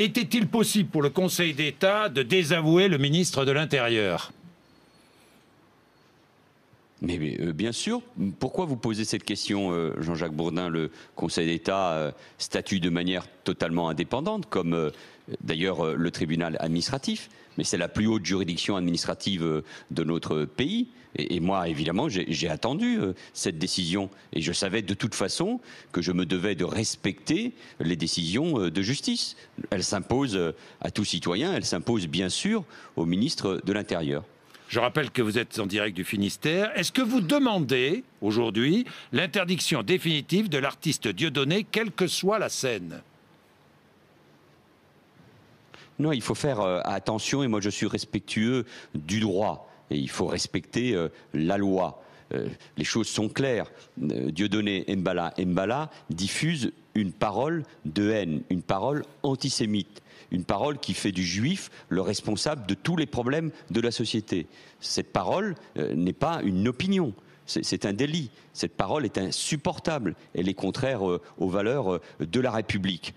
Était-il possible pour le Conseil d'État de désavouer le ministre de l'Intérieur ? Mais bien sûr. Pourquoi vous posez cette question, Jean-Jacques Bourdin? Le Conseil d'État statue de manière totalement indépendante, comme d'ailleurs le tribunal administratif. Mais c'est la plus haute juridiction administrative de notre pays. Et moi, évidemment, j'ai attendu cette décision. Et je savais de toute façon que je me devais de respecter les décisions de justice. Elle s'impose à tout citoyen, elle s'impose bien sûr au ministre de l'Intérieur. Je rappelle que vous êtes en direct du Finistère. Est-ce que vous demandez aujourd'hui l'interdiction définitive de l'artiste Dieudonné, quelle que soit la scène ? Non, il faut faire attention, et moi je suis respectueux du droit. Et il faut respecter la loi. Les choses sont claires. Dieudonné Mbala diffuse une parole de haine, une parole antisémite. Une parole qui fait du juif le responsable de tous les problèmes de la société. Cette parole n'est pas une opinion, c'est un délit. Cette parole est insupportable, elle est contraire aux valeurs de la République.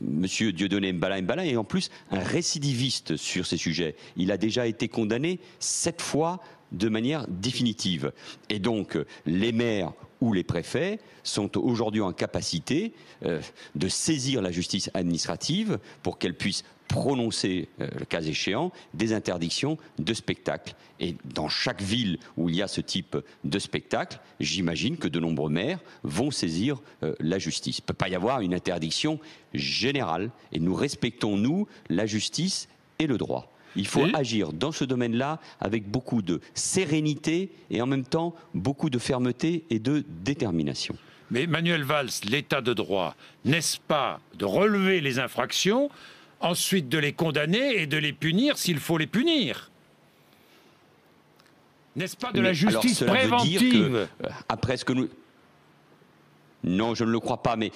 Monsieur Dieudonné Mbala est en plus un récidiviste sur ces sujets. Il a déjà été condamné 7 fois de manière définitive. Et donc, les maires ou les préfets sont aujourd'hui en capacité de saisir la justice administrative pour qu'elle puisse prononcer, le cas échéant, des interdictions de spectacle. Et dans chaque ville où il y a ce type de spectacle, j'imagine que de nombreux maires vont saisir la justice. Il ne peut pas y avoir une interdiction générale. Et nous respectons, nous, la justice et le droit. Il faut agir dans ce domaine-là avec beaucoup de sérénité et en même temps beaucoup de fermeté et de détermination. Mais Manuel Valls, l'état de droit, n'est-ce pas de relever les infractions, ensuite de les condamner et de les punir s'il faut les punir? N'est-ce pas de la justice préventive? Après ce que nous... Non, je ne le crois pas, mais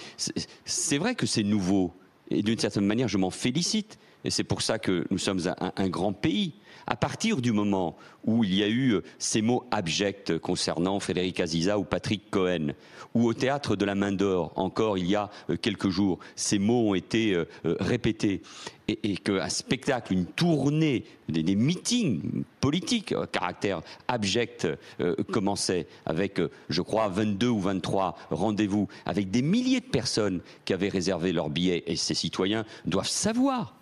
c'est vrai que c'est nouveau. Et d'une certaine manière, je m'en félicite. Et c'est pour ça que nous sommes un grand pays. À partir du moment où il y a eu ces mots abjects concernant Frédéric Aziza ou Patrick Cohen, ou au théâtre de la Main d'Or, encore il y a quelques jours, ces mots ont été répétés, et qu'un spectacle, une tournée, des meetings politiques à caractère abject commençait avec, je crois, 22 ou 23 rendez-vous, avec des milliers de personnes qui avaient réservé leurs billets, et ces citoyens doivent savoir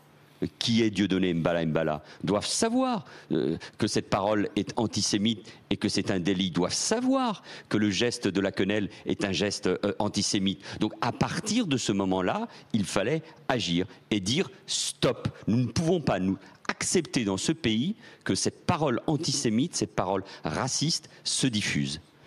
qui est Dieudonné Mbala, doivent savoir que cette parole est antisémite et que c'est un délit, doivent savoir que le geste de la quenelle est un geste antisémite. Donc à partir de ce moment-là, il fallait agir et dire stop. Nous ne pouvons pas nous accepter dans ce pays que cette parole antisémite, cette parole raciste se diffuse.